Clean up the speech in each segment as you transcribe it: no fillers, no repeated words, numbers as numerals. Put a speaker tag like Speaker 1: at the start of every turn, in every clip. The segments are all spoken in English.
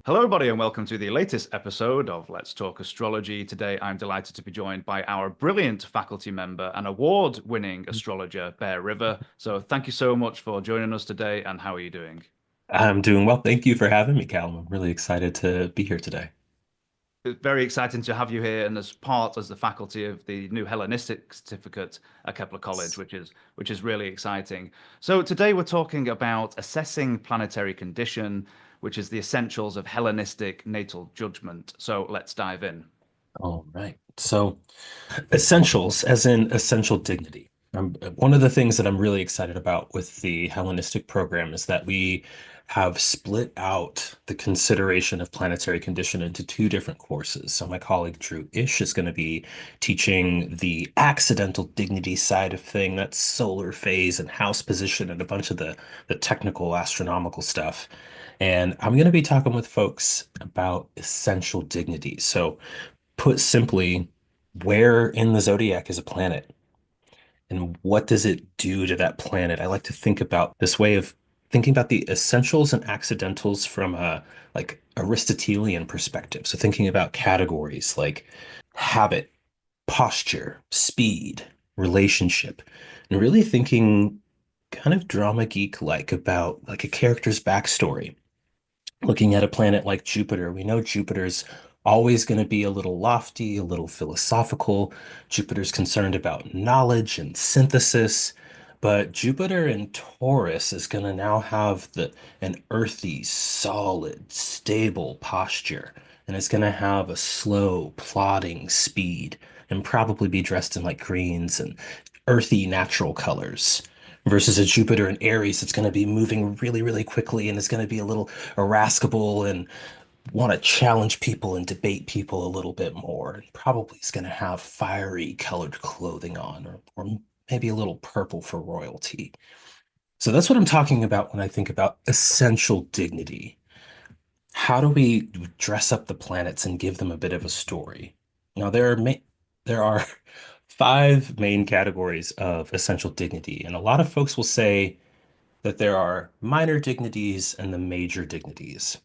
Speaker 1: Hello, everybody, and welcome to the latest episode of Let's Talk Astrology. Today, I'm delighted to be joined by our brilliant faculty member and award-winning astrologer, Bear Ryver. So, thank you so much for joining us today, and how are you doing?
Speaker 2: I'm doing well. Thank you for having me, Callum. I'm really excited to be here today.
Speaker 1: It's very exciting to have you here and as the faculty of the new Hellenistic certificate at Kepler College, which is really exciting. So today we're talking about assessing planetary condition, which is the essentials of Hellenistic natal judgment. So let's dive in.
Speaker 2: All right. So, essentials, as in essential dignity. One of the things that I'm really excited about with the Hellenistic program is that we have split out the consideration of planetary condition into two different courses. So, my colleague Drew Ish is going to be teaching the accidental dignity side of thing, that's solar phase and house position and a bunch of the technical astronomical stuff. And I'm going to be talking with folks about essential dignity. So, put simply, where in the zodiac is a planet and what does it do to that planet? I like to think about this way of thinking about the essentials and accidentals from a like Aristotelian perspective. So thinking about categories like habit, posture, speed, relationship, and really thinking kind of drama geek like about like a character's backstory. Looking at a planet like Jupiter, we know Jupiter's always going to be a little lofty, a little philosophical. Jupiter's concerned about knowledge and synthesis, but Jupiter in Taurus is going to now have an earthy, solid, stable posture, and it's going to have a slow, plodding speed, and probably be dressed in like greens and earthy, natural colors versus a Jupiter in Aries that's going to be moving really, really quickly and is going to be a little irascible and want to challenge people and debate people a little bit more. And probably is going to have fiery colored clothing on or maybe a little purple for royalty. So that's what I'm talking about when I think about essential dignity. How do we dress up the planets and give them a bit of a story? Now, there are five main categories of essential dignity, and a lot of folks will say that there are minor dignities and the major dignities.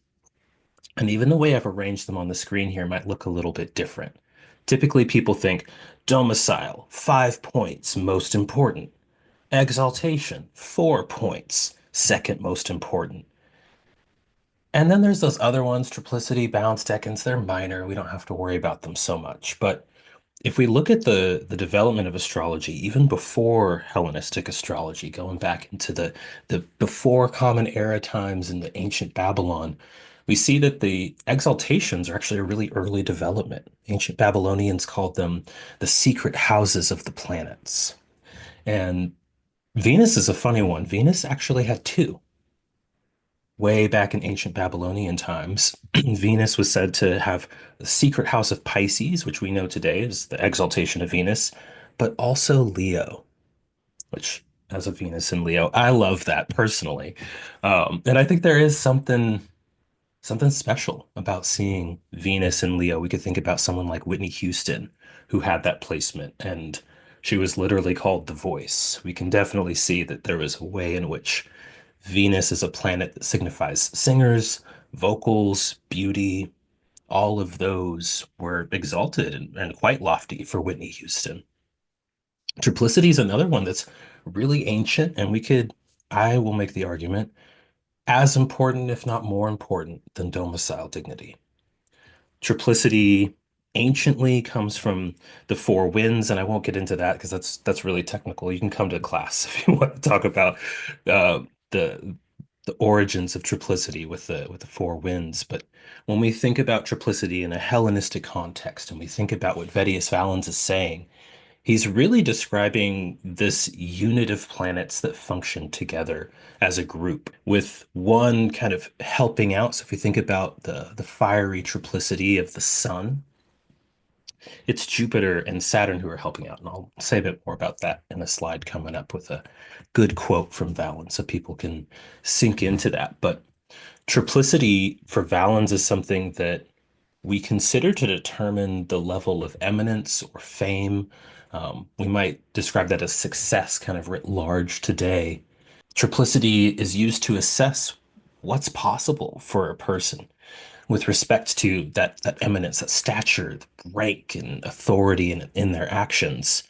Speaker 2: And even the way I've arranged them on the screen here might look a little bit different. Typically, people think domicile, 5 points, most important. Exaltation, 4 points, second most important. And then there's those other ones, triplicity, balance, decans, they're minor. We don't have to worry about them so much. But if we look at the development of astrology, even before Hellenistic astrology, going back into the before Common Era times in the ancient Babylon, we see that the exaltations are actually a really early development. Ancient Babylonians called them the secret houses of the planets. And Venus is a funny one. Venus actually had two. Way back in ancient Babylonian times, Venus was said to have the secret house of Pisces, which we know today is the exaltation of Venus, but also Leo, which has a Venus in Leo. I love that personally. And I think there is something special about seeing Venus in Leo. We could think about someone like Whitney Houston, who had that placement, and she was literally called the voice. We can definitely see that there was a way in which Venus is a planet that signifies singers, vocals, beauty. All of those were exalted and quite lofty for Whitney Houston. Triplicity is another one that's really ancient, and I will make the argument, as important, if not more important, than domicile dignity. Triplicity anciently comes from the four winds, and I won't get into that because that's really technical. You can come to class if you want to talk about uh, the the origins of triplicity with the four winds. But when we think about triplicity in a Hellenistic context, and we think about what Vettius Valens is saying, he's really describing this unit of planets that function together as a group, with one kind of helping out. So if we think about the fiery triplicity of the sun, it's Jupiter and Saturn who are helping out. And I'll say a bit more about that in a slide coming up with a good quote from Valens so people can sink into that. But triplicity for Valens is something that we consider to determine the level of eminence or fame. We might describe that as success, kind of writ large today. Triplicity is used to assess what's possible for a person. with respect to that eminence, that stature, rank, and authority in their actions.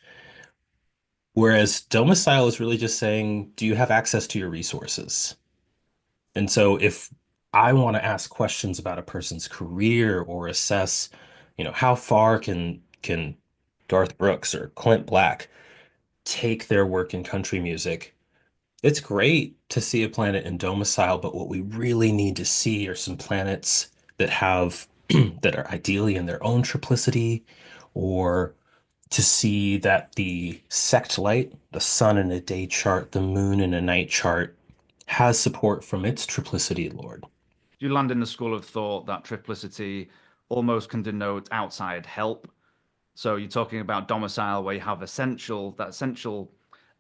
Speaker 2: Whereas domicile is really just saying, do you have access to your resources? And so if I want to ask questions about a person's career or assess, how far can Garth Brooks or Clint Black take their work in country music, it's great to see a planet in domicile, but what we really need to see are some planets that have that are ideally in their own triplicity, or to see that the sect light, the sun in a day chart, the moon in a night chart, has support from its triplicity lord.
Speaker 1: Do you land in the school of thought that triplicity almost can denote outside help? So you're talking about domicile where you have essential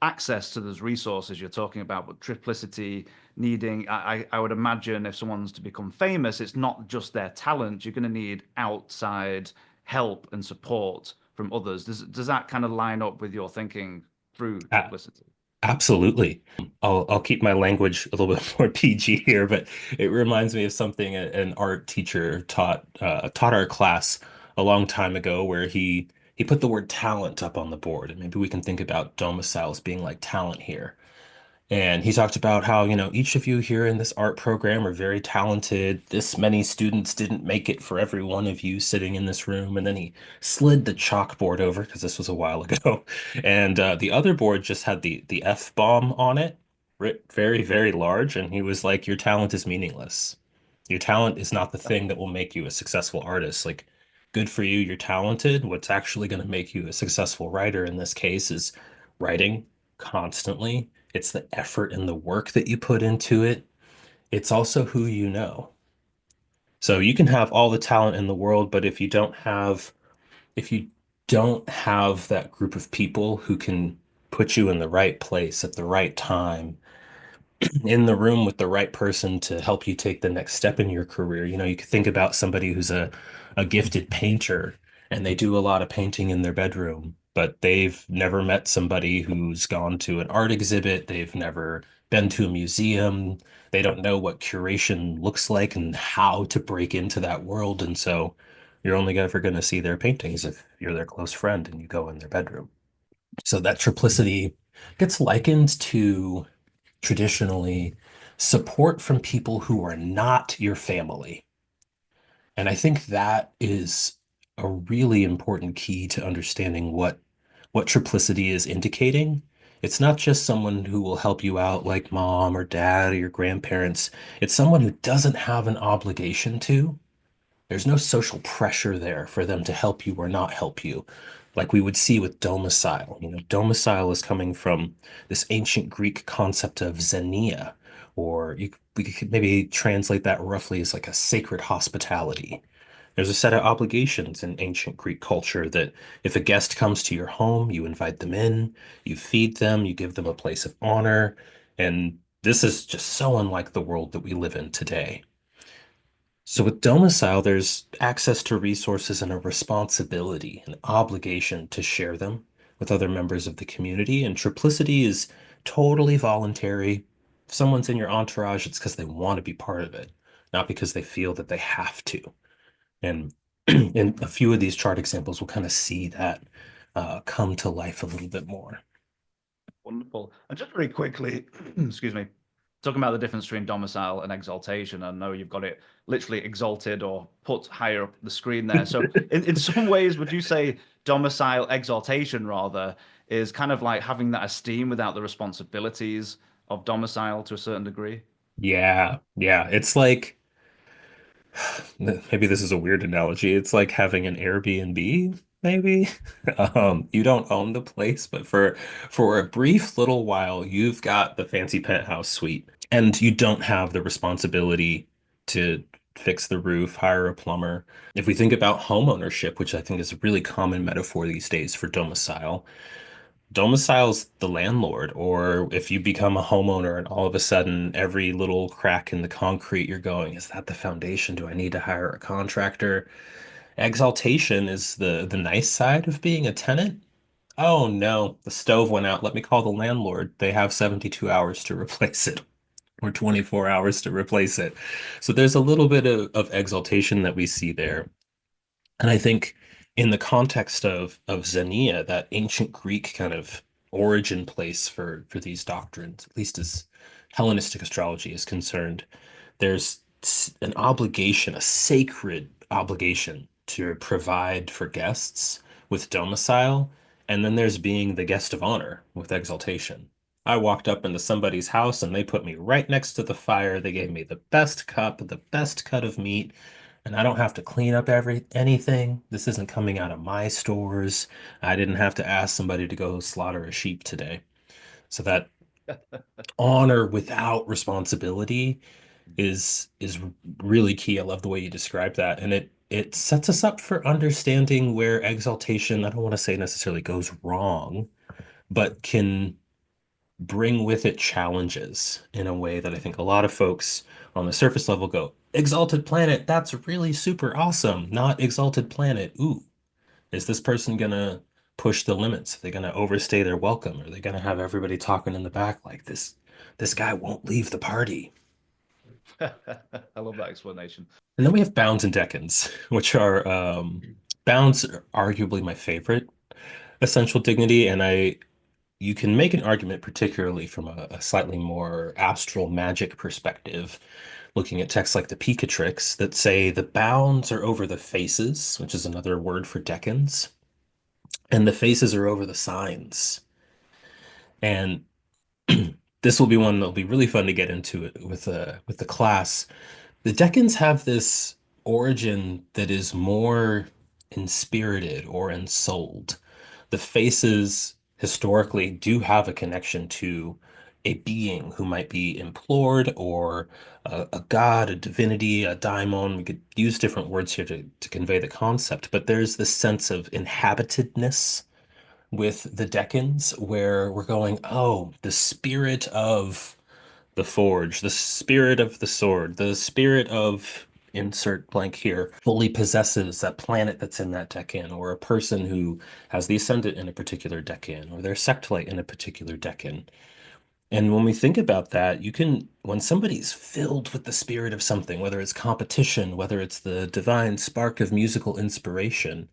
Speaker 1: access to those resources you're talking about, but triplicity needing, I would imagine if someone's to become famous, it's not just their talent. You're going to need outside help and support from others. Does that kind of line up with your thinking through triplicity?
Speaker 2: Absolutely. I'll keep my language a little bit more PG here, but it reminds me of something an art teacher taught our class a long time ago, where he put the word talent up on the board, and maybe we can think about domiciles being like talent here. And he talked about how, each of you here in this art program are very talented. This many students didn't make it for every one of you sitting in this room. And then he slid the chalkboard over, because this was a while ago. And the other board just had the F bomb on it, writ very, very large. And he was like, your talent is meaningless. Your talent is not the thing that will make you a successful artist. Like, good for you, you're talented. What's actually going to make you a successful writer in this case is writing constantly. It's the effort and the work that you put into it. It's also who you know. So you can have all the talent in the world, but if you don't have that group of people who can put you in the right place at the right time, in the room with the right person to help you take the next step in your career. You could think about somebody who's a gifted painter, and they do a lot of painting in their bedroom, but they've never met somebody who's gone to an art exhibit. They've never been to a museum. They don't know what curation looks like and how to break into that world. And so you're only ever going to see their paintings if you're their close friend and you go in their bedroom. So that triplicity gets likened to traditionally support from people who are not your family. And I think that is a really important key to understanding what triplicity is indicating. It's not just someone who will help you out like mom or dad or your grandparents. It's someone who doesn't have an obligation to. There's no social pressure there for them to help you or not help you, like we would see with domicile. Domicile is coming from this ancient Greek concept of xenia, or we could maybe translate that roughly as like a sacred hospitality. There's a set of obligations in ancient Greek culture that if a guest comes to your home, you invite them in, you feed them, you give them a place of honor. And this is just so unlike the world that we live in today. So with domicile, there's access to resources and a responsibility, an obligation to share them with other members of the community. And triplicity is totally voluntary. If someone's in your entourage, it's because they want to be part of it, not because they feel that they have to. And in a few of these chart examples, we'll kind of see that come to life a little bit more.
Speaker 1: Wonderful. And just very quickly, excuse me, talking about the difference between domicile and exaltation. I know you've got it literally exalted or put higher up the screen there. So, in some ways, would you say domicile exaltation rather is kind of like having that esteem without the responsibilities of domicile to a certain degree?
Speaker 2: Yeah, yeah. It's like, maybe this is a weird analogy. It's like having an Airbnb, maybe. You don't own the place, but for a brief little while, you've got the fancy penthouse suite, and you don't have the responsibility to fix the roof, hire a plumber. If we think about home ownership, which I think is a really common metaphor these days for domicile, domicile's the landlord. Or if you become a homeowner and all of a sudden every little crack in the concrete you're going, is that the foundation? Do I need to hire a contractor? Exaltation is the nice side of being a tenant. Oh no, the stove went out. Let me call the landlord. They have 72 hours to replace it. or 24 hours to replace it. So there's a little bit of exaltation that we see there. And I think in the context of Xenia, that ancient Greek kind of origin place for these doctrines, at least as Hellenistic astrology is concerned, there's an obligation, a sacred obligation to provide for guests with domicile, and then there's being the guest of honor with exaltation. I walked up into somebody's house and they put me right next to the fire. They gave me the best cup, the best cut of meat, and I don't have to clean up anything. This isn't coming out of my stores. I didn't have to ask somebody to go slaughter a sheep today. So that honor without responsibility is really key. I love the way you describe that, and it sets us up for understanding where exaltation, I don't want to say necessarily goes wrong, but can bring with it challenges in a way that I think a lot of folks on the surface level go, Exalted Planet, that's really super awesome. Not Exalted Planet. Ooh, is this person gonna push the limits? Are they gonna overstay their welcome? Are they gonna have everybody talking in the back like this guy won't leave the party?
Speaker 1: I love that explanation.
Speaker 2: And then we have bounds and decans, which are bounds are arguably my favorite essential dignity, and I you can make an argument, particularly from a slightly more astral magic perspective, looking at texts like the Picatrix that say the bounds are over the faces, which is another word for decans, and the faces are over the signs. And this will be one that'll be really fun to get into it with the class. The Decans have this origin that is more inspirited or ensouled. The faces historically do have a connection to a being who might be implored or a god, a divinity, a daimon. We could use different words here to convey the concept, but there's this sense of inhabitedness with the Decans where we're going, oh, the spirit of the forge, the spirit of the sword, the spirit of insert blank here fully possesses that planet that's in that decan, or a person who has the ascendant in a particular decan, or their sectlight in a particular decan. And when we think about that, you can, when somebody's filled with the spirit of something, whether it's competition, whether it's the divine spark of musical inspiration,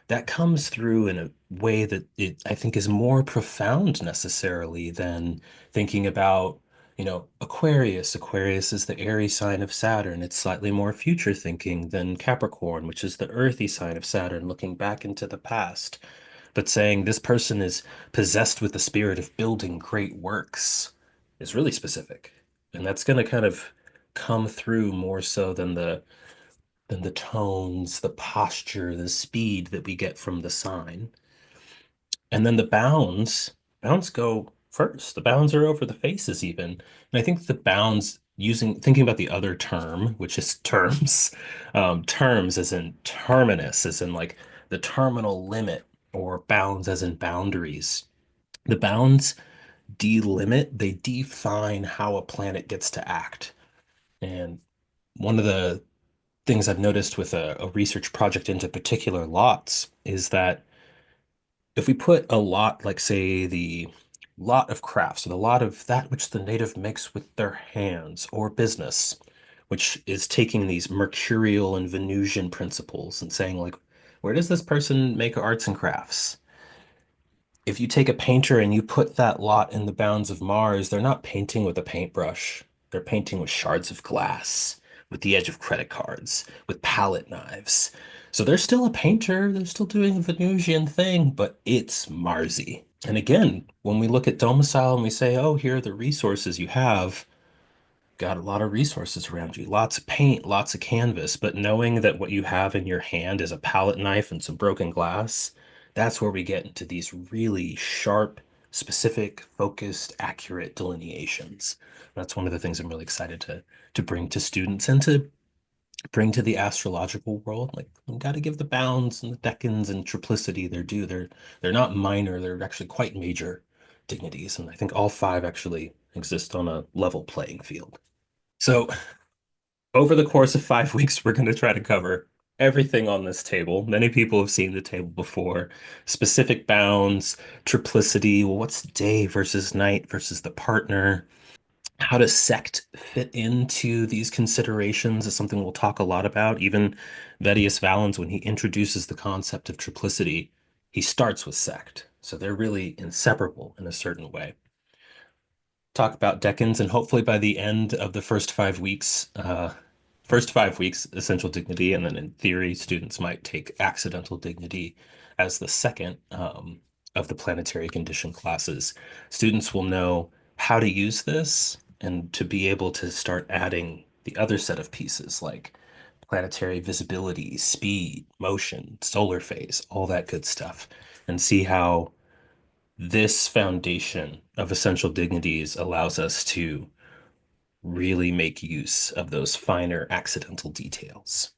Speaker 2: that comes through in a way that it I think is more profound necessarily than thinking about, Aquarius. Aquarius is the airy sign of Saturn. It's slightly more future thinking than Capricorn, which is the earthy sign of Saturn, looking back into the past. But saying this person is possessed with the spirit of building great works is really specific. And that's going to kind of come through more so than the tones, the posture, the speed that we get from the sign. And then the bounds go first. The bounds are over the faces even. And I think the bounds thinking about the other term, which is terms, terms as in terminus, as in like the terminal limit, or bounds as in boundaries. The bounds delimit, they define how a planet gets to act. And one of the things I've noticed with a research project into particular lots is that if we put a lot, like say the lot of crafts, or the lot of that which the native makes with their hands, or business, which is taking these Mercurial and Venusian principles and saying, like, where does this person make arts and crafts? If you take a painter and you put that lot in the bounds of Mars, they're not painting with a paintbrush. They're painting with shards of glass, with the edge of credit cards, with palette knives. So they're still a painter, they're still doing a Venusian thing, but it's Marsy. And again, when we look at domicile and we say, oh, here are the resources you have, got a lot of resources around you, lots of paint, lots of canvas, but knowing that what you have in your hand is a palette knife and some broken glass, that's where we get into these really sharp, specific, focused, accurate delineations. That's one of the things I'm really excited to bring to students and to bring to the astrological world. Like, we've got to give the bounds and the decans and triplicity their due. They're not minor, they're actually quite major dignities. And I think all five actually exist on a level playing field. So, over the course of 5 weeks, we're going to try to cover everything on this table. Many people have seen the table before. Specific bounds, triplicity. Well, what's day versus night versus the partner? how does sect fit into these considerations is something we'll talk a lot about. Even Vettius Valens, when he introduces the concept of triplicity, he starts with sect. So they're really inseparable in a certain way. Talk about decans, and hopefully by the end of the first 5 weeks, essential dignity, and then in theory, students might take accidental dignity as the second of the planetary condition classes. Students will know how to use this and to be able to start adding the other set of pieces like planetary visibility, speed, motion, solar phase, all that good stuff, and see how this foundation of essential dignities allows us to really make use of those finer accidental details.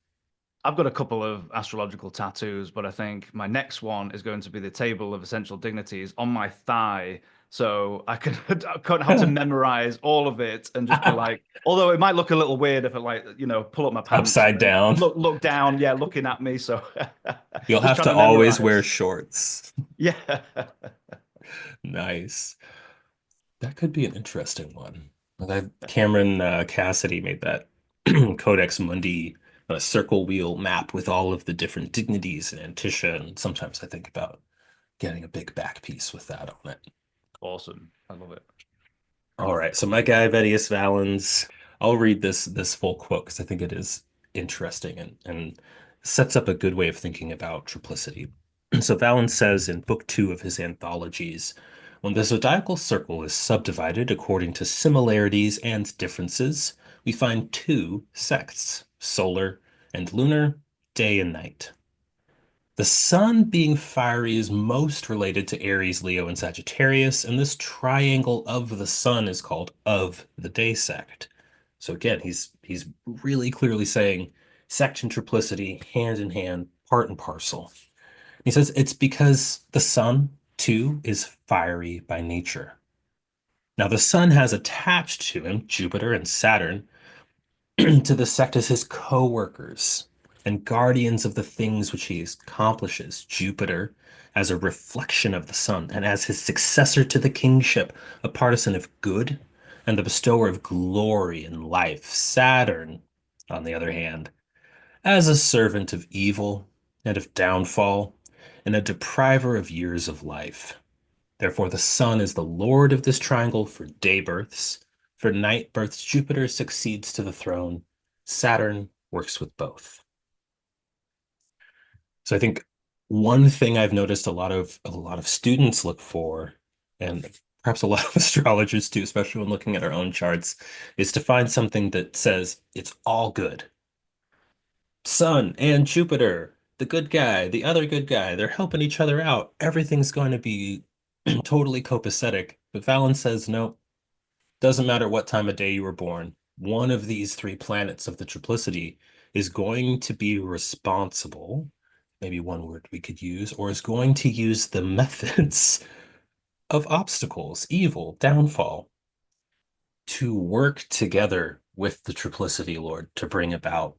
Speaker 1: I've got a couple of astrological tattoos, but I think my next one is going to be the table of essential dignities on my thigh. So I can I can't have to memorize all of it and just be like, although it might look a little weird if I like, pull up my pants and
Speaker 2: Upside
Speaker 1: then
Speaker 2: down.
Speaker 1: look down, yeah, looking at me. So
Speaker 2: You'll
Speaker 1: just
Speaker 2: have
Speaker 1: trying
Speaker 2: to
Speaker 1: to
Speaker 2: always wear
Speaker 1: memorize.
Speaker 2: shorts.
Speaker 1: Yeah.
Speaker 2: Nice. That could be an interesting one. That Cameron Cassidy made that Codex Mundi circle wheel map with all of the different dignities and Antisha, and sometimes I think about getting a big back piece with that on it.
Speaker 1: Awesome. I love it.
Speaker 2: All right, so my guy Vettius Valens, I'll read this full quote because I think it is interesting and sets up a good way of thinking about triplicity. So Valens says in book two of his anthologies, when the zodiacal circle is subdivided according to similarities and differences, we find two sects, solar and lunar, day and night. The sun being fiery is most related to Aries, Leo, and Sagittarius, and this triangle of the sun is called of the day sect. So again, he's really clearly saying sect and triplicity hand in hand, part and parcel. He says it's because the sun too is fiery by nature. Now the sun has attached to him Jupiter and Saturn, to the sect as his co-workers and guardians of the things which he accomplishes. Jupiter as a reflection of the sun, and as his successor to the kingship, a partisan of good and the bestower of glory and life. Saturn, on the other hand, as a servant of evil and of downfall, and a depriver of years of life. Therefore, the sun is the lord of this triangle for day births. For night births, Jupiter succeeds to the throne. Saturn works with both. So I think one thing I've noticed a lot of students look for, and perhaps a lot of astrologers too, especially when looking at our own charts, is to find something that says it's all good. Sun and Jupiter, the good guy, the other good guy, they're helping each other out. Everything's going to be totally copacetic. But Fallon says, no, doesn't matter what time of day you were born. One of these three planets of the triplicity is going to be responsible, maybe one word we could use, or is going to use the methods of obstacles, evil, downfall, to work together with the triplicity lord to bring about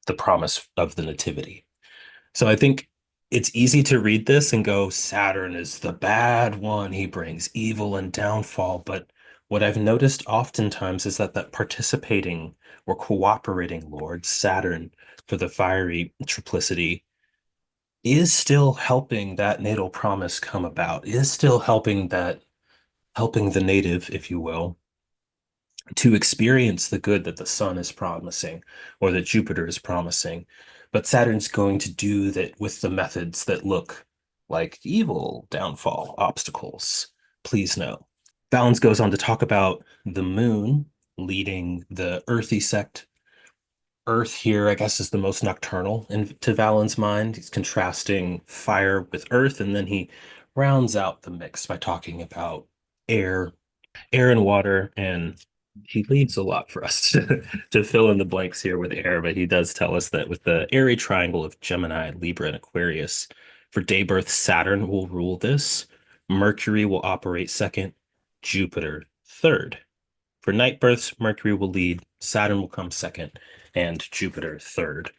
Speaker 2: the promise of the nativity. So I think it's easy to read this and go, Saturn is the bad one. He brings evil and downfall. But what I've noticed oftentimes is that participating or cooperating Lord, Saturn, for the fiery triplicity, is still helping that natal promise come about, is still helping the native, if you will, to experience the good that the sun is promising or that Jupiter is promising. But Saturn's going to do that with the methods that look like evil, downfall, obstacles. Please know. Valens goes on to talk about the moon leading the earthy sect. Earth here, I guess, is the most nocturnal to Valens' mind. He's contrasting fire with earth, and then he rounds out the mix by talking about air and water, and he leaves a lot for us to fill in the blanks here with air, but he does tell us that with the airy triangle of Gemini, Libra, and Aquarius, for day birth, Saturn will rule this. Mercury will operate second, Jupiter third. For night births, Mercury will lead, Saturn will come second, and Jupiter third.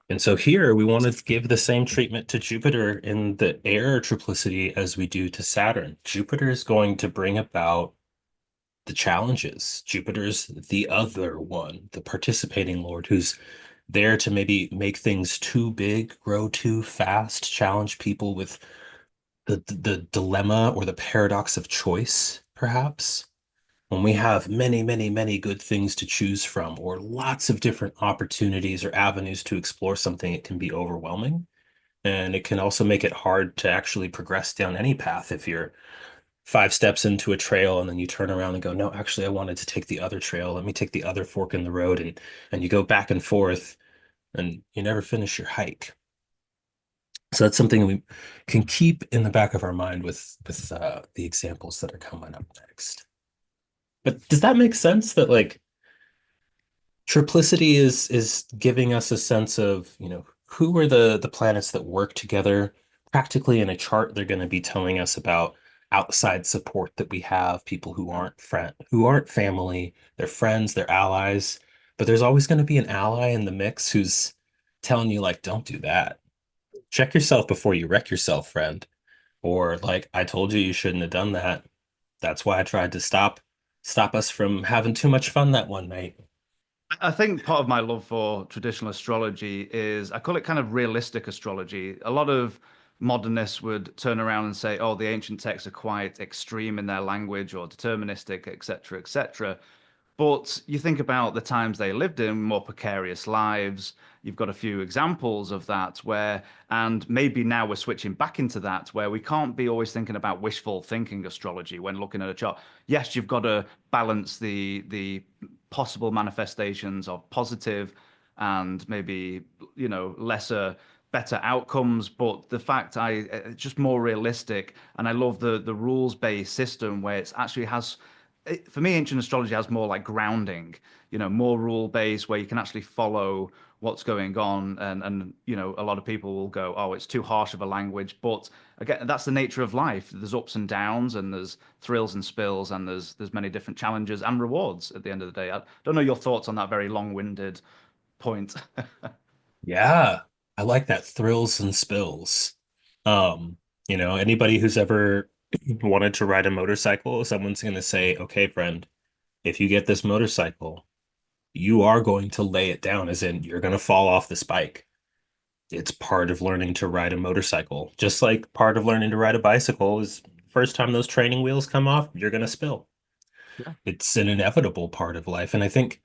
Speaker 2: And so here we want to give the same treatment to Jupiter in the air triplicity as we do to Saturn. Jupiter is going to bring about the challenges. Jupiter's the other one, the participating lord, who's there to maybe make things too big, grow too fast, challenge people with the dilemma or the paradox of choice, perhaps. When we have many, many, many good things to choose from, or lots of different opportunities or avenues to explore something, it can be overwhelming. And it can also make it hard to actually progress down any path if you're 5 steps into a trail and then you turn around and go, no, actually, I wanted to take the other trail. Let me take the other fork in the road. And you go back and forth and you never finish your hike. So that's something we can keep in the back of our mind with the examples that are coming up next. But does that make sense that like triplicity is giving us a sense of, who are the planets that work together? Practically in a chart, they're going to be telling us about outside support that we have, people who aren't family, they're friends, they're allies, but there's always going to be an ally in the mix who's telling you like, don't do that. Check yourself before you wreck yourself, friend. Or like, I told you you shouldn't have done that. That's why I tried to stop us from having too much fun that one night.
Speaker 1: I think part of my love for traditional astrology is I call it kind of realistic astrology. A lot of modernists would turn around and say, oh, the ancient texts are quite extreme in their language or deterministic, etc., etc. But you think about the times they lived in, more precarious lives. You've got a few examples of that where, and maybe now we're switching back into that where we can't be always thinking about wishful thinking astrology when looking at a chart. Yes, you've got to balance the possible manifestations of positive and maybe, lesser better outcomes, but the fact it's just more realistic, and I love the rules based system where it's actually has for me, ancient astrology has more like grounding, more rule based where you can actually follow what's going on. And a lot of people will go, oh, it's too harsh of a language. But again, that's the nature of life. There's ups and downs, and there's thrills and spills, and there's many different challenges and rewards at the end of the day. I don't know your thoughts on that very long-winded point.
Speaker 2: Yeah, I like that thrills and spills. Anybody who's ever wanted to ride a motorcycle, someone's going to say, okay, friend, if you get this motorcycle, you are going to lay it down, as in you're going to fall off this bike. It's part of learning to ride a motorcycle. Just like part of learning to ride a bicycle is first time those training wheels come off, you're going to spill.
Speaker 1: Yeah.
Speaker 2: It's an inevitable part of life. And I think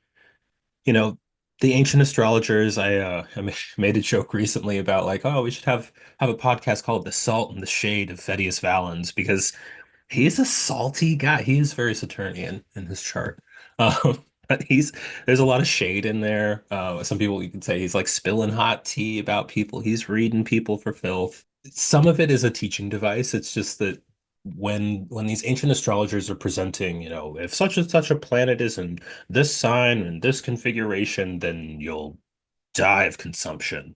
Speaker 2: you know, the ancient astrologers, I made a joke recently about like, oh, we should have a podcast called The Salt and the Shade of Thaddeus Valens because he's a salty guy. He is very Saturnian in his chart. But there's a lot of shade in there. Some people you could say he's like spilling hot tea about people. He's reading people for filth. Some of it is a teaching device. It's just that when these ancient astrologers are presenting, if such and such a planet is in this sign and this configuration, then you'll die of consumption.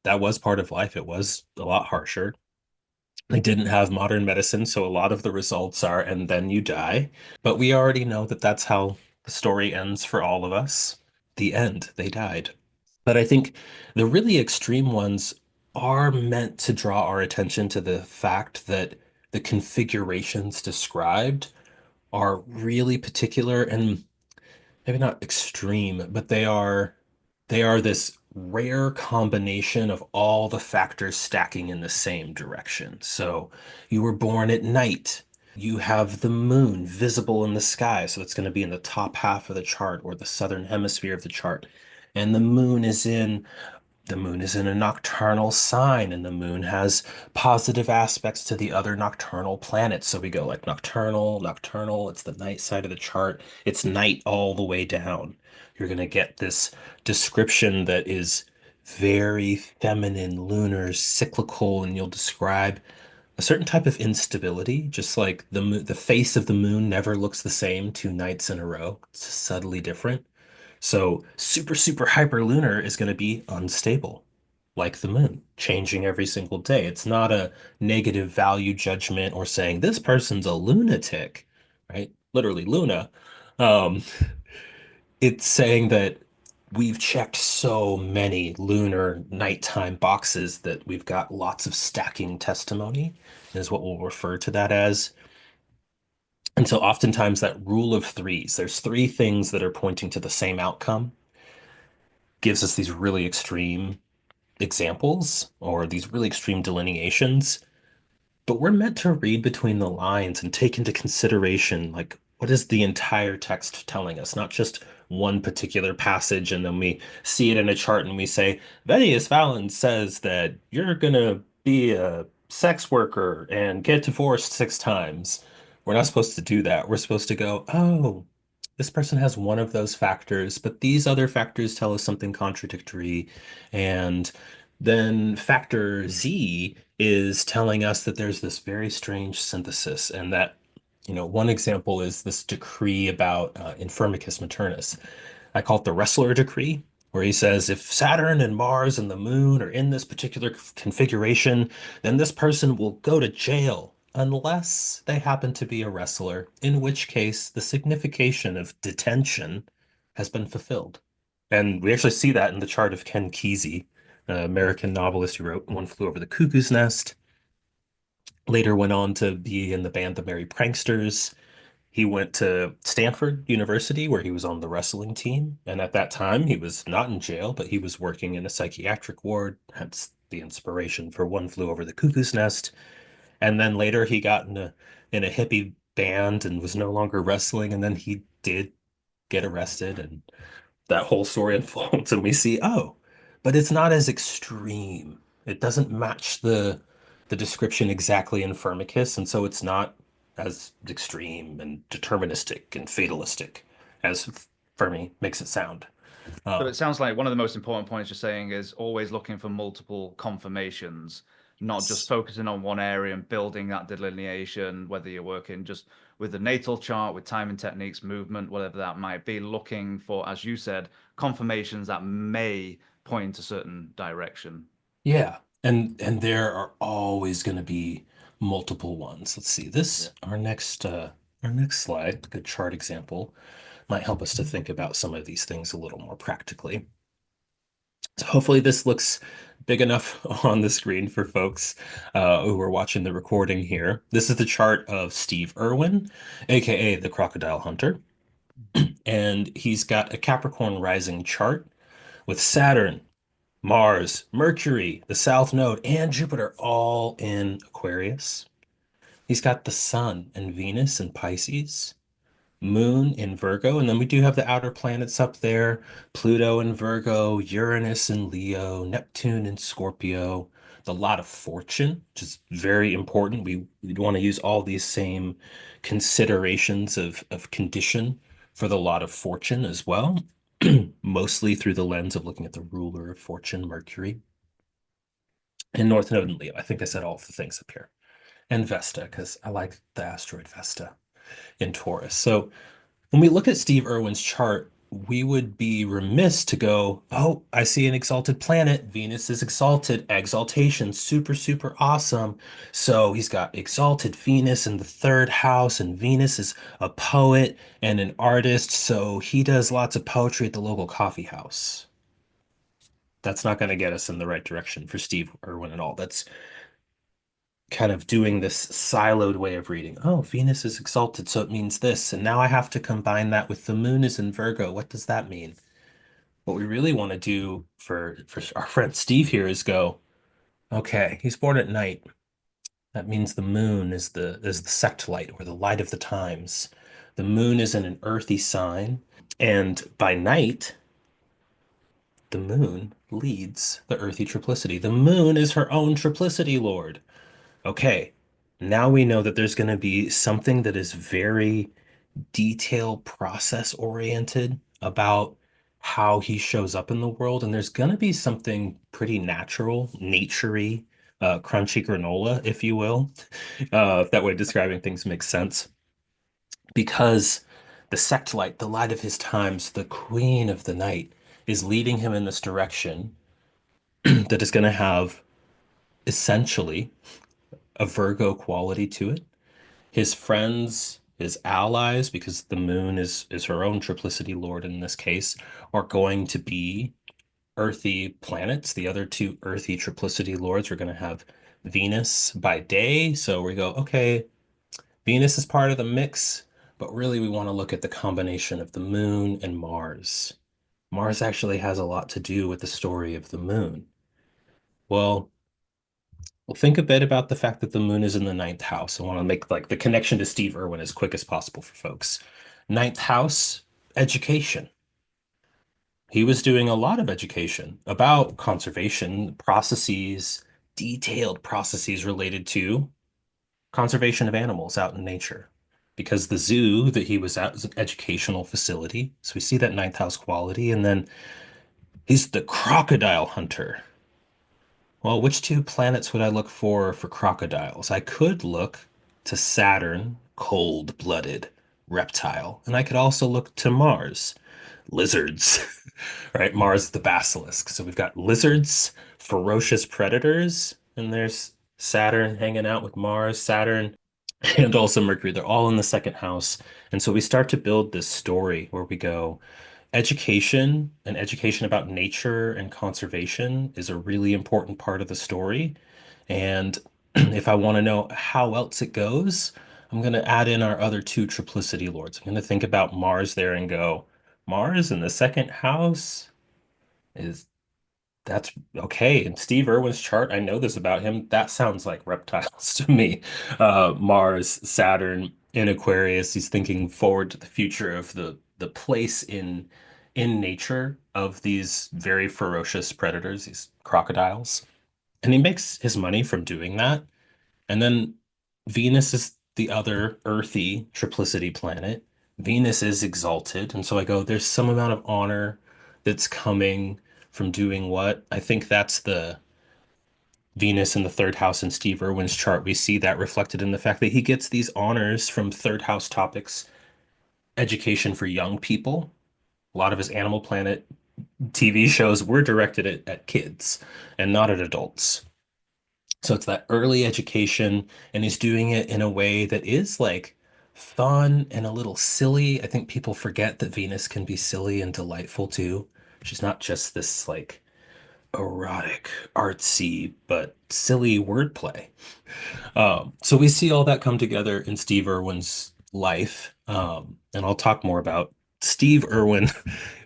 Speaker 2: That was part of life. It was a lot harsher. They didn't have modern medicine, so a lot of the results are, and then you die. But we already know that that's how the story ends for all of us. The end, they died. But I think the really extreme ones are meant to draw our attention to the fact that the configurations described are really particular and maybe not extreme, but they are this rare combination of all the factors stacking in the same direction. So you were born at night. You have the moon visible in the sky, so it's going to be in the top half of the chart or the southern hemisphere of the chart. And the moon is in a nocturnal sign, and the moon has positive aspects to the other nocturnal planets. So we go like nocturnal, nocturnal. It's the night side of the chart. It's night all the way down. You're going to get this description that is very feminine, lunar, cyclical, and you'll describe a certain type of instability, just like the face of the moon never looks the same 2 nights in a row. It's subtly different. So super, super hyperlunar is going to be unstable, like the moon, changing every single day. It's not a negative value judgment or saying this person's a lunatic, right? Literally Luna. Um, it's saying that we've checked so many lunar nighttime boxes that we've got lots of stacking testimony, is what we'll refer to that as. And so oftentimes that rule of threes, there's three things that are pointing to the same outcome, gives us these really extreme examples or these really extreme delineations. But we're meant to read between the lines and take into consideration, like, what is the entire text telling us, not just one particular passage, and then we see it in a chart and we say, Vennius Valens says that you're gonna be a sex worker and get divorced 6 times. We're not supposed to do that. We're supposed to go, oh, this person has one of those factors, but these other factors tell us something contradictory. And then factor Z is telling us that there's this very strange synthesis, and that, one example is this decree about Infirmicus Maternus. I call it the wrestler decree, where he says if Saturn and Mars and the moon are in this particular configuration, then this person will go to jail unless they happen to be a wrestler, in which case the signification of detention has been fulfilled. And we actually see that in the chart of Ken Kesey, an American novelist who wrote One Flew Over the Cuckoo's Nest. Later went on to be in the band The Merry Pranksters. He went to Stanford University, where he was on the wrestling team. And at that time, he was not in jail, but he was working in a psychiatric ward, hence the inspiration for One Flew Over the Cuckoo's Nest. And then later he got in a hippie band and was no longer wrestling. And then he did get arrested, and that whole story unfolds, and we see, oh, but it's not as extreme. It doesn't match the description exactly in Firmicus, and so it's not as extreme and deterministic and fatalistic as Fermi makes it sound.
Speaker 1: So
Speaker 2: Uh,
Speaker 1: it sounds like one of the most important points you're saying is always looking for multiple confirmations, not just focusing on one area and building that delineation, whether you're working just with the natal chart, with timing techniques, movement, whatever that might be, looking for, as you said, confirmations that may point a certain direction.
Speaker 2: yeah, and there are always going to be multiple ones. Let's see.
Speaker 1: Yeah.
Speaker 2: Our next slide, good chart example, might help us to think about some of these things a little more practically. So hopefully this looks big enough on the screen for folks who are watching the recording here. This is the chart of Steve Irwin, aka the Crocodile Hunter, and he's got a Capricorn rising chart with Saturn, Mars, Mercury, the South Node, and Jupiter all in Aquarius. He's got the Sun and Venus in Pisces, Moon in Virgo, and then we do have the outer planets up there, Pluto in Virgo, Uranus in Leo, Neptune in Scorpio, the lot of fortune, which is very important. We'd want to use all these same considerations of condition for the lot of fortune as well, mostly through the lens of looking at the ruler of fortune, Mercury, and North Node in Leo. I think I said all of the things up here. And Vesta, because I like the asteroid Vesta in Taurus. So when we look at Steve Irwin's chart, we would be remiss to go, oh, I see an exalted planet. Venus is exalted, exaltation, super, super awesome. So he's got exalted Venus in the third house, and Venus is a poet and an artist. So he does lots of poetry at the local coffee house. That's not going to get us in the right direction for Steve Irwin at all. That's kind of doing this siloed way of reading. Oh, Venus is exalted, so it means this. And now I have to combine that with the moon is in Virgo. What does that mean? What we really want to do for our friend Steve here is go, okay, he's born at night. That means the moon is the sect light or the light of the times. The moon is in an earthy sign, and by night, the moon leads the earthy triplicity. The moon is her own triplicity lord. Okay, now we know that there's going to be something that is very detail process oriented about how he shows up in the world. And there's going to be something pretty natural, naturey, crunchy granola, if you will. If that way describing things makes sense. Because the sect light, the light of his times, the queen of the night, is leading him in this direction that is going to have essentially a Virgo quality to it. His friends, his allies, because the moon is her own triplicity lord in this case, are going to be earthy planets. The other two earthy triplicity lords are going to have Venus by day. So we go, okay, Venus is part of the mix, but really we want to look at the combination of the moon and Mars. Mars actually has a lot to do with the story of the moon. Well, we'll think a bit about the fact that the moon is in the ninth house. I want to make like the connection to Steve Irwin as quick as possible for folks. Ninth house, education. He was doing a lot of education about conservation processes, detailed processes related to conservation of animals out in nature. Because the zoo that he was at was an educational facility. So we see that ninth house quality. And then he's the crocodile hunter. Well, which two planets would I look for crocodiles? I could look to Saturn, cold-blooded reptile, and I could also look to Mars, lizards, right? Mars, the basilisk. So we've got lizards, ferocious predators, and there's Saturn hanging out with Mars, Saturn, and also Mercury. They're all in the second house. And so we start to build this story where we go, education and education about nature and conservation is a really important part of the story. And if I want to know how else it goes, I'm going to add in our other two triplicity lords. I'm going to think about Mars there and go, Mars in the second house is that's okay. In Steve Irwin's chart, I know this about him. That sounds like reptiles to me. Mars, Saturn in Aquarius. He's thinking forward to the future of the place in nature of these very ferocious predators, these crocodiles. And he makes his money from doing that. And then Venus is the other earthy triplicity planet. Venus is exalted. And so I go, there's some amount of honor that's coming from doing what? I think that's the Venus in the third house in Steve Irwin's chart. We see that reflected in the fact that he gets these honors from third house topics, education for young people. A lot of his Animal Planet TV shows were directed at kids and not at adults. So it's that early education, and he's doing it in a way that is like fun and a little silly. I think people forget that Venus can be silly and delightful too. She's not just this like erotic, artsy, but silly wordplay. So we see all that come together in Steve Irwin's life. And I'll talk more about Steve Irwin,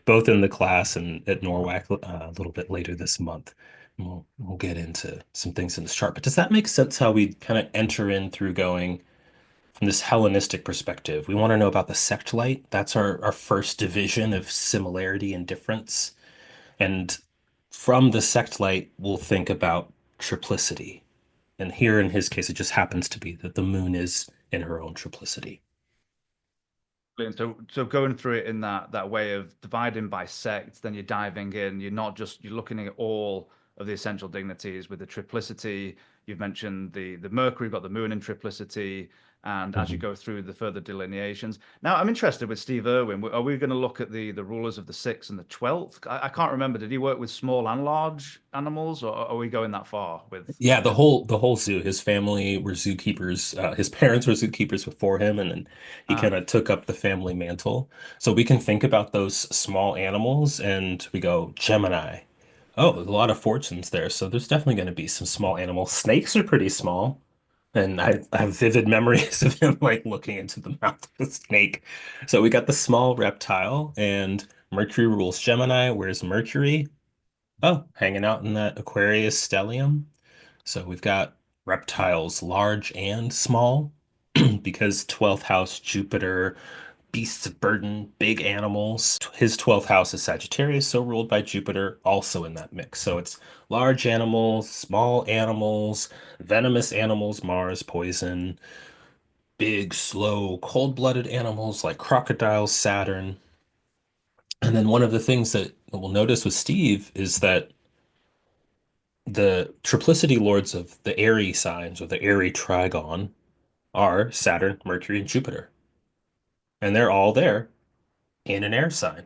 Speaker 2: both in the class and at NORWAC a little bit later this month. And we'll get into some things in this chart. But does that make sense how we kind of enter in through going from this Hellenistic perspective? We want to know about the sect light. That's our first division of similarity and difference. And from the sect light, we'll think about triplicity. And here in his case, it just happens to be that the moon is in her own triplicity.
Speaker 1: Brilliant. So going through it in that way of dividing by sect, then you're diving in. You're not just you're looking at all of the essential dignities with the triplicity. You've mentioned the Mercury, you've got the moon in triplicity, and as you
Speaker 2: Mhm.
Speaker 1: go through the further delineations. Now, I'm interested with Steve Irwin. Are we going to look at the rulers of the sixth and the 12th? I can't remember. Did he work with small and large animals, or are we going that far
Speaker 2: Yeah,
Speaker 1: with his?
Speaker 2: the whole zoo. His family were zookeepers. His parents were zookeepers before him, and then he
Speaker 1: Ah,
Speaker 2: kind of took up the family mantle. So we can think about those small animals, and we go Gemini. Oh, there's a lot of fortunes there. So there's definitely going to be some small animals. Snakes are pretty small. And I have vivid memories of him like looking into the mouth of a snake. So we got the small reptile, and Mercury rules Gemini. Where's Mercury? Oh, hanging out in that Aquarius stellium. So we've got reptiles large and small because 12th house Jupiter, beasts of burden, big animals. His 12th house is Sagittarius, so ruled by Jupiter, also in that mix. So it's large animals, small animals, venomous animals, Mars, poison, big, slow, cold-blooded animals like crocodiles, Saturn. And then one of the things that we'll notice with Steve is that the triplicity lords of the airy signs or the airy trigon are Saturn, Mercury, and Jupiter. And they're all there in an air sign.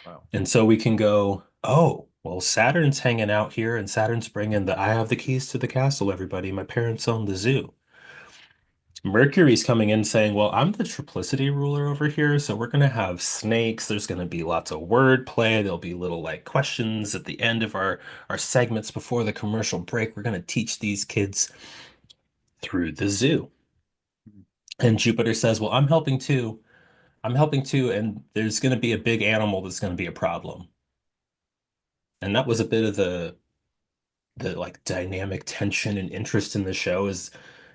Speaker 1: wow.
Speaker 2: And so we can go, oh, well, Saturn's hanging out here and Saturn's bringing I have the keys to the castle, everybody. My parents own the zoo. Mercury's coming in saying, well, I'm the triplicity ruler over here, so we're going to have snakes. There's going to be lots of wordplay. There'll be little like questions at the end of our segments before the commercial break. We're going to teach these kids through the zoo. And Jupiter says, well, I'm helping too. I'm helping too, and there's going to be a big animal that's going to be a problem. And that was a bit of the like dynamic tension and interest in the show is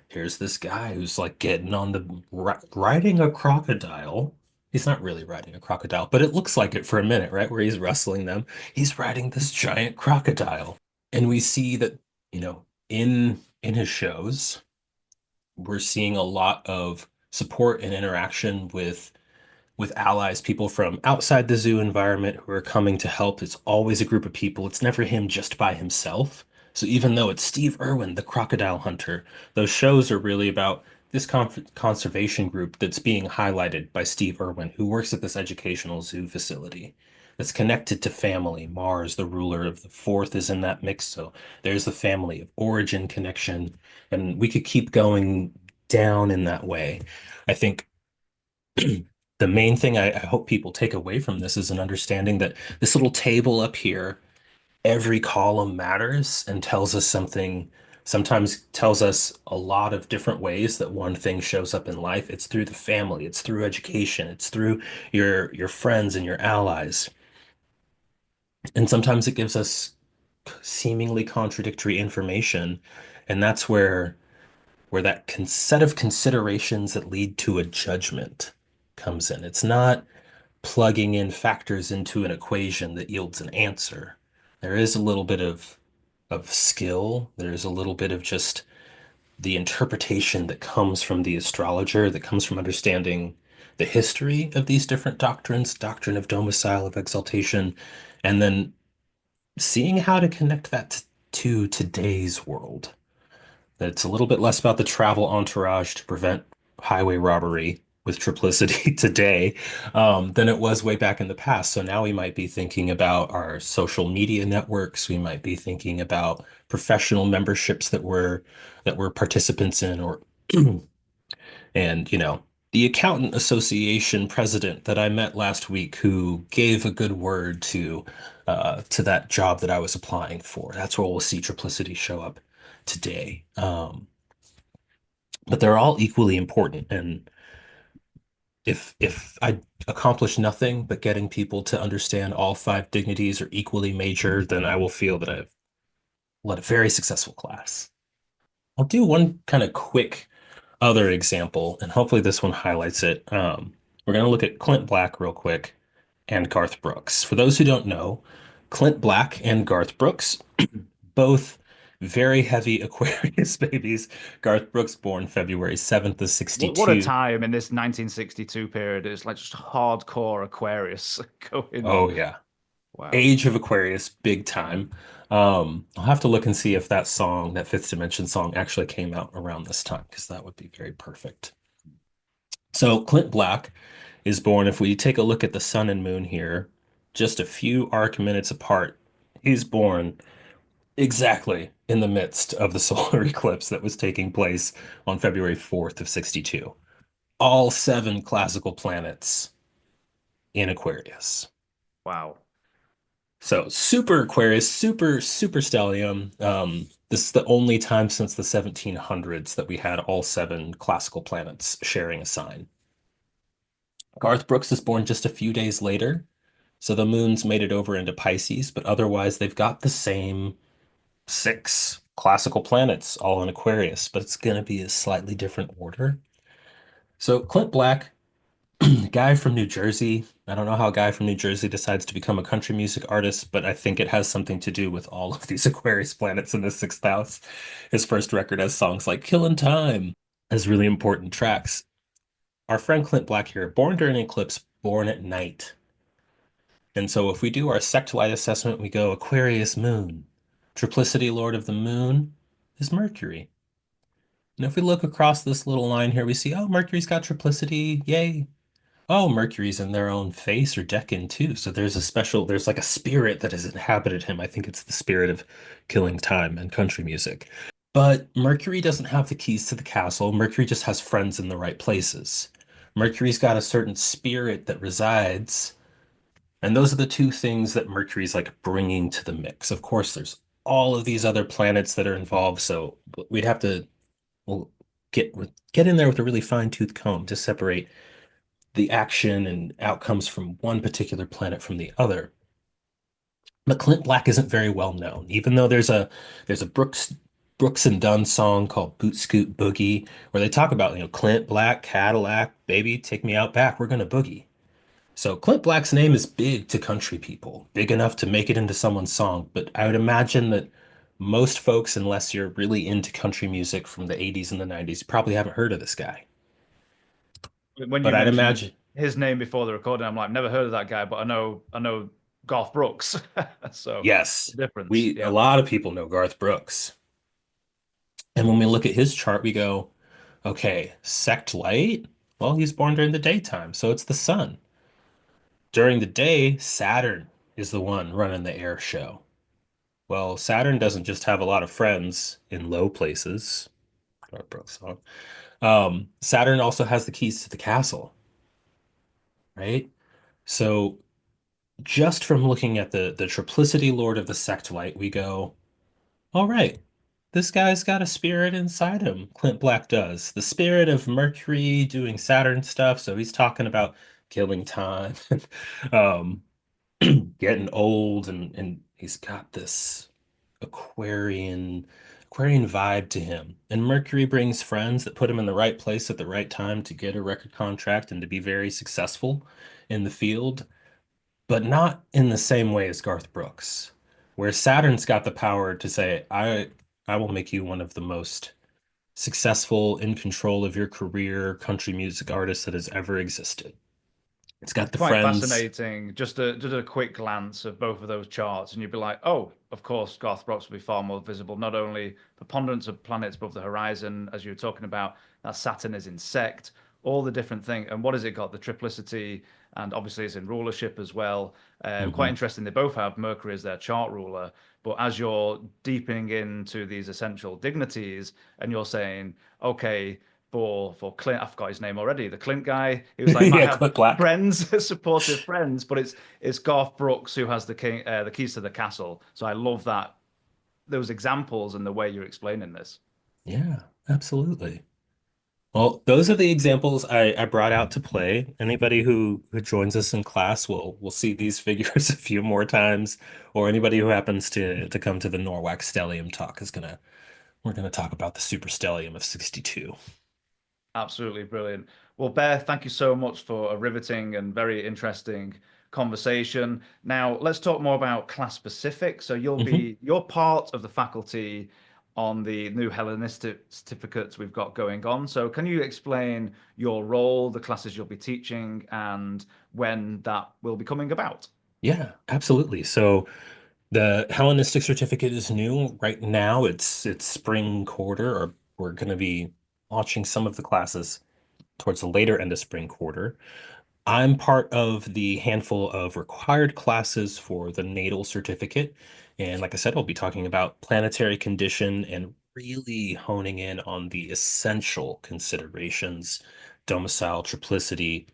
Speaker 2: here's this guy who's like getting on the riding a crocodile. He's not really riding a crocodile, but it looks like it for a minute, right? Where he's wrestling them. He's riding this giant crocodile. And we see that, in his shows, we're seeing a lot of support and interaction with allies, people from outside the zoo environment who are coming to help. It's always a group of people. It's never him just by himself. So even though it's Steve Irwin, the crocodile hunter, those shows are really about this conservation group that's being highlighted by Steve Irwin, who works at this educational zoo facility that's connected to family. Mars, the ruler of the fourth, is in that mix. So there's the family of origin connection. And we could keep going down in that way. I think the main thing I hope people take away from this is an understanding that this little table up here, every column matters and tells us something, sometimes tells us a lot of different ways that one thing shows up in life. It's through the family, it's through education, it's through your friends and your allies. And sometimes it gives us seemingly contradictory information. And that's where that set of considerations that lead to a judgment comes in. It's not plugging in factors into an equation that yields an answer. There is a little bit of skill. There's a little bit of just the interpretation that comes from the astrologer, that comes from understanding the history of these different doctrines, doctrine of domicile, of exaltation, and then seeing how to connect that to today's world. It's a little bit less about the travel entourage to prevent highway robbery with triplicity today, than it was way back in the past. So now we might be thinking about our social media networks. We might be thinking about professional memberships that we're participants in, or and the Accountant Association president that I met last week who gave a good word to that job that I was applying for. That's where we'll see triplicity show up today. But they're all equally important. And if I accomplish nothing but getting people to understand all five dignities are equally major, then I will feel that I've led a very successful class. I'll do one kind of quick other example, and hopefully this one highlights it. We're going to look at Clint Black real quick and Garth Brooks. For those who don't know, Clint Black and Garth Brooks, both very heavy Aquarius babies. Garth Brooks born February 7th of
Speaker 1: What a
Speaker 2: 62.
Speaker 1: time in this 1962 period. It's like just hardcore Aquarius going on.
Speaker 2: Oh yeah.
Speaker 1: Wow.
Speaker 2: Age of Aquarius, big time. I'll have to look and see if that song, that Fifth Dimension song, actually came out around this time, because that would be very perfect. So Clint Black is born, if we take a look at the sun and moon here, just a few arc minutes apart. He's born exactly in the midst of the solar eclipse that was taking place on February 4th of 62. All seven classical planets in Aquarius.
Speaker 1: Wow.
Speaker 2: So super Aquarius, super stellium. This is the only time since the 1700s that we had all seven classical planets sharing a sign. Garth Brooks is born just a few days later, so the moon's made it over into Pisces, but otherwise they've got the same six classical planets all in Aquarius, but it's going to be a slightly different order. So Clint Black, guy from New Jersey. I don't know how a guy from New Jersey decides to become a country music artist, but I think it has something to do with all of these Aquarius planets in the sixth house. His first record has songs like Killin' Time, has really important tracks. Our friend Clint Black here, born during an eclipse, born at night. And so if we do our sectolite assessment, we go Aquarius moon. Triplicity lord of the moon is Mercury. And if we look across this little line here, we see, oh, Mercury's got triplicity. Yay. Oh, Mercury's in their own face or decan too. So there's like a spirit that has inhabited him. I think it's the spirit of killing time and country music. But Mercury doesn't have the keys to the castle. Mercury just has friends in the right places. Mercury's got a certain spirit that resides. And those are the two things that Mercury's like bringing to the mix. Of course, there's all of these other planets that are involved. So we'd have to, well, get in there with a really fine-tooth comb to separate the action and outcomes from one particular planet from the other. But Clint Black isn't very well known, even though there's a Brooks and Dunn song called Boot Scoot Boogie where they talk about, Clint Black, Cadillac, baby, take me out back, we're gonna boogie. So Clint Black's name is big to country people, big enough to make it into someone's song, but I would imagine that most folks, unless you're really into country music from the 80s and the 90s, probably haven't heard of this guy.
Speaker 1: When you
Speaker 2: But I'd
Speaker 1: mentioned
Speaker 2: imagine,
Speaker 1: his name before the recording, I'm like, never heard of that guy, but I know Garth Brooks. So
Speaker 2: yes,
Speaker 1: difference,
Speaker 2: we a
Speaker 1: yeah.
Speaker 2: lot of people know Garth Brooks. And when we look at his chart, we go, okay, sect light? Well, he's born during the daytime, so it's the sun. During the day, Saturn is the one running the air show. Well, Saturn doesn't just have a lot of friends in low places. Garth Brooks song. Saturn also has the keys to the castle, right? So just from looking at the triplicity lord of the sect light, we go, all right, this guy's got a spirit inside him. Clint Black does. The spirit of Mercury doing Saturn stuff. So he's talking about killing time, um, getting old, and he's got this Aquarian Aquarian vibe to him. And Mercury brings friends that put him in the right place at the right time to get a record contract and to be very successful in the field, but not in the same way as Garth Brooks, where Saturn's got the power to say, I will make you one of the most successful, in control of your career country music artist that has ever existed. It's got
Speaker 1: It's
Speaker 2: the
Speaker 1: quite
Speaker 2: friends.
Speaker 1: fascinating. Just a quick glance of both of those charts, and you'd be like, oh, of course, Garth Brooks will be far more visible. Not only preponderance of planets above the horizon, as you were talking about, that Saturn is in sect, all the different things. And what has it got? The triplicity, and obviously it's in rulership as well. Quite
Speaker 2: Mhm.
Speaker 1: interesting. They both have Mercury as their chart ruler, but as you're deepening into these essential dignities, and you're saying, okay, for Clint, I forgot his name already. The Clint guy. He was like, if I
Speaker 2: Yeah,
Speaker 1: had
Speaker 2: Clint Black.
Speaker 1: friends, supportive friends, but it's Garth Brooks who has the keys to the castle. So I love that those examples and the way you're explaining this.
Speaker 2: Yeah, absolutely. Well, those are the examples I brought out to play. Anybody who joins us in class will see these figures a few more times, or anybody who happens to come to the Norwalk stellium talk is gonna we're gonna talk about the superstellium of 62.
Speaker 1: Absolutely brilliant. Well, Bear, thank you so much for a riveting and very interesting conversation. Now, let's talk more about class specific. So
Speaker 2: Hmm.
Speaker 1: you're part of the faculty on the new Hellenistic certificates we've got going on. So can you explain your role, the classes you'll be teaching, and when that will be coming about?
Speaker 2: Yeah, absolutely. So the Hellenistic certificate is new right now. It's spring quarter, or we're going to be launching some of the classes towards the later end of spring quarter. I'm part of the handful of required classes for the natal certificate. And like I said, I'll be talking about planetary condition and really honing in on the essential considerations, domicile, triplicity,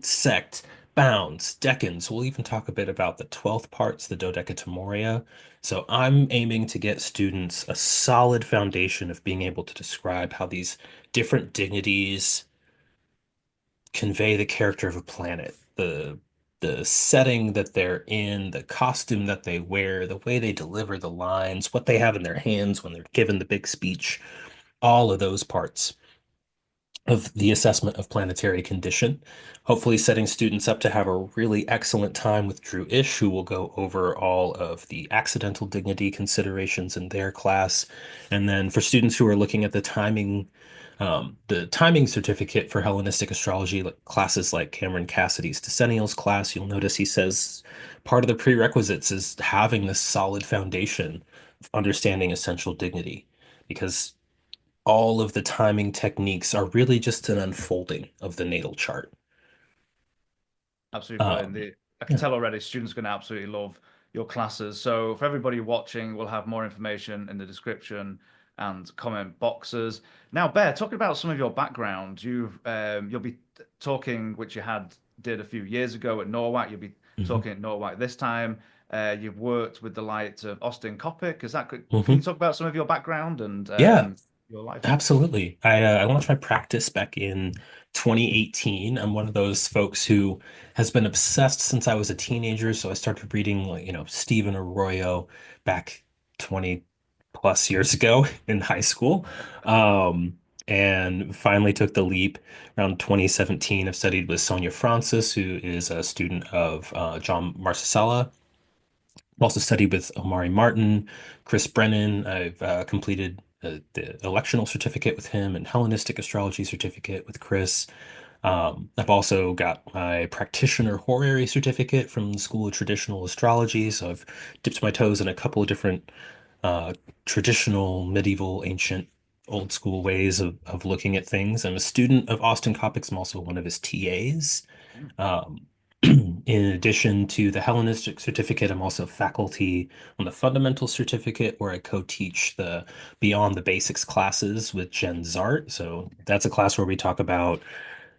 Speaker 2: sect, bounds, decans. We'll even talk a bit about the 12th parts, the dodecatomoria. So I'm aiming to get students a solid foundation of being able to describe how these different dignities convey the character of a planet, the setting that they're in, the costume that they wear, the way they deliver the lines, what they have in their hands when they're given the big speech, all of those parts of the assessment of planetary condition, hopefully setting students up to have a really excellent time with Drew Ish, who will go over all of the accidental dignity considerations in their class. And then for students who are looking at the timing certificate for Hellenistic astrology, like classes like Cameron Cassidy's Decennials class, you'll notice he says part of the prerequisites is having this solid foundation of understanding essential dignity. Because all of the timing techniques are really just an unfolding of the natal chart.
Speaker 1: Absolutely brilliant.
Speaker 2: Um,
Speaker 1: I can
Speaker 2: yeah.
Speaker 1: tell already students are going to absolutely love your classes. So for everybody watching, we'll have more information in the description and comment boxes. Now, Bear, talking about some of your background, you'll be talking, which you did a few years ago at Norwalk. You'll be
Speaker 2: Hmm.
Speaker 1: talking at Norwalk this time. You've worked with the likes of Austin Coppock. Can you
Speaker 2: Hmm.
Speaker 1: talk about some of your background and
Speaker 2: Yeah.
Speaker 1: your life.
Speaker 2: Absolutely. I launched my practice back in 2018. I'm one of those folks who has been obsessed since I was a teenager. So I started reading like, Stephen Arroyo back 20 plus years ago in high school. And finally took the leap around 2017. I've studied with Sonia Francis, who is a student of John Marcella. I've also studied with Omari Martin, Chris Brennan. I've completed the electional certificate with him and Hellenistic astrology certificate with Chris. I've also got my practitioner horary certificate from the School of Traditional Astrology. So I've dipped my toes in a couple of different uh, traditional, medieval, ancient, old school ways of looking at things. I'm a student of Austin Coppock's. I'm also one of his TAs.
Speaker 1: Mm.
Speaker 2: Um, in addition to the Hellenistic certificate, I'm also faculty on the fundamental certificate where I co-teach the Beyond the Basics classes with Jen Zart. So that's a class where we talk about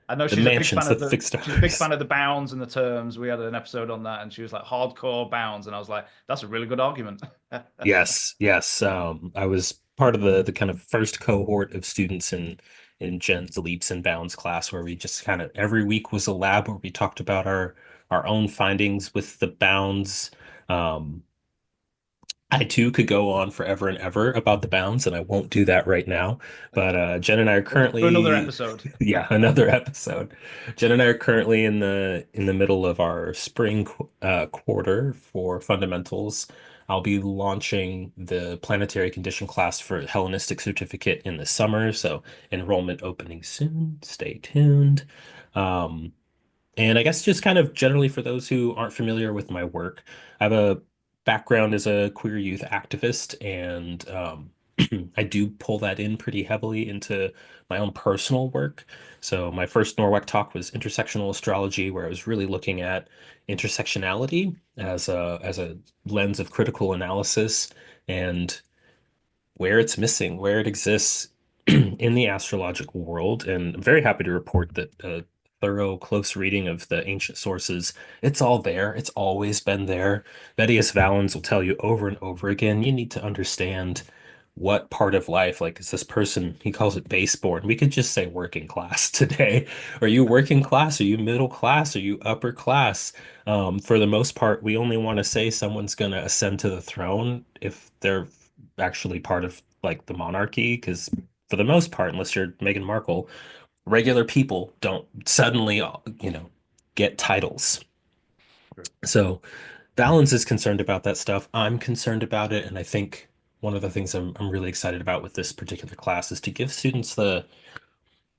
Speaker 1: I know
Speaker 2: the
Speaker 1: she's a big
Speaker 2: mansions,
Speaker 1: fan
Speaker 2: the
Speaker 1: of the
Speaker 2: fixed
Speaker 1: she's a big
Speaker 2: stars.
Speaker 1: fan of the bounds and the terms. We had an episode on that, and she was like hardcore bounds, and I was like, that's a really good argument.
Speaker 2: Yes, yes. I was part of the kind of first cohort of students in Jen's Leaps and Bounds class where we just kind of every week was a lab where we talked about our own findings with the bounds. Um, I too could go on forever and ever about the bounds, and I won't do that right now. But Jen and I are
Speaker 1: For another
Speaker 2: currently,
Speaker 1: episode.
Speaker 2: yeah, another episode. Jen and I are currently in the middle of our spring quarter for fundamentals. I'll be launching the planetary condition class for Hellenistic certificate in the summer, so enrollment opening soon. Stay tuned. Um, and I guess just kind of generally for those who aren't familiar with my work, I have a background as a queer youth activist, and I do pull that in pretty heavily into my own personal work. So my first Norwalk talk was intersectional astrology, where I was really looking at intersectionality as a lens of critical analysis and where it's missing, where it exists in the astrological world. And I'm very happy to report that a thorough, close reading of the ancient sources, it's all there. It's always been there. Vettius Valens will tell you over and over again, you need to understand what part of life, like is this person, he calls it baseborn. We could just say working class today. Are you working class? Are you middle class? Are you upper class? For the most part, we only want to say someone's going to ascend to the throne if they're actually part of like the monarchy, because for the most part, unless you're Meghan Markle, regular people don't suddenly, get titles. So Balance is concerned about that stuff. I'm concerned about it, and I think one of the things I'm really excited about with this particular class is to give students the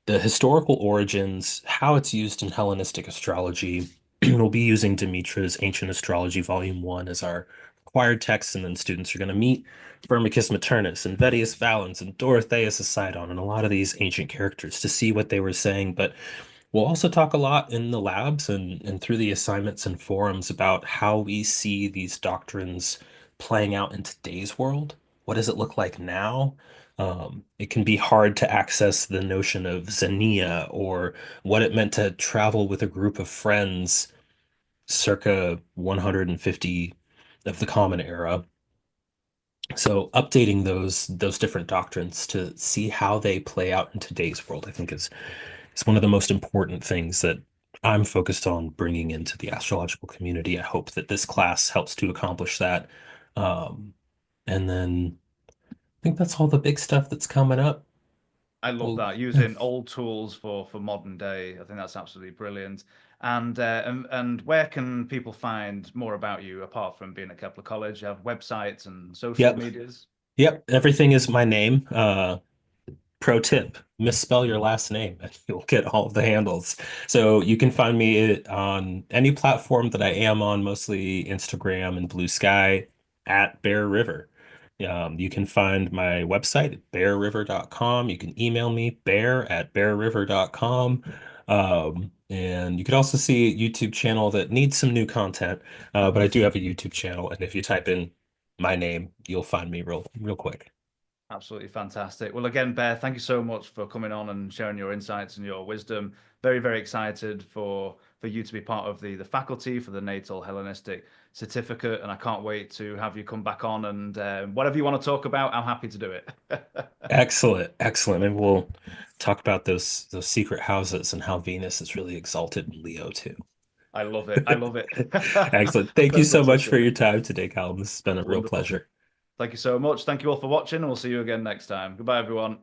Speaker 2: historical origins, how it's used in Hellenistic astrology. We'll be using Demetra's Ancient Astrology Volume 1 as our required text, and then students are going to meet Firmicus Maternus and Vettius Valens and Dorotheus of Sidon and a lot of these ancient characters to see what they were saying. But we'll also talk a lot in the labs and through the assignments and forums about how we see these doctrines playing out in today's world. What does it look like now? It can be hard to access the notion of Xenia or what it meant to travel with a group of friends circa 150 of the Common Era. So updating those different doctrines to see how they play out in today's world, I think is one of the most important things that I'm focused on bringing into the astrological community. I hope that this class helps to accomplish that. Um, and then I think that's all the big stuff that's coming up.
Speaker 1: I love
Speaker 2: Well,
Speaker 1: that
Speaker 2: yeah.
Speaker 1: using old tools for modern day. I think that's absolutely brilliant. And where can people find more about you apart from being at Kepler College? You have websites and social
Speaker 2: Yep.
Speaker 1: medias.
Speaker 2: Yep. Everything is my name. Pro tip, misspell your last name and you'll get all of the handles. So you can find me on any platform that I am on, mostly Instagram and Blue Sky at Bear River. You can find my website at bearriver.com. You can email me bear@bearriver.com. And you could also see a YouTube channel that needs some new content. But I do have a YouTube channel, and if you type in my name, you'll find me real quick.
Speaker 1: Absolutely fantastic. Well, again, Bear, thank you so much for coming on and sharing your insights and your wisdom. Very, very excited for for you to be part of the faculty for the natal Hellenistic certificate, and I can't wait to have you come back on and whatever you want to talk about, I'm happy to do it.
Speaker 2: Excellent, excellent. Maybe we'll talk about those secret houses and how Venus is really exalted in Leo too.
Speaker 1: I love it. I love it.
Speaker 2: Excellent. Thank you
Speaker 1: Let's
Speaker 2: so
Speaker 1: look
Speaker 2: much
Speaker 1: to
Speaker 2: for
Speaker 1: it.
Speaker 2: your time today, Callum. This has been a real
Speaker 1: Wonderful.
Speaker 2: pleasure.
Speaker 1: Thank you so much. Thank you all for watching. We'll see you again next time. Goodbye, everyone.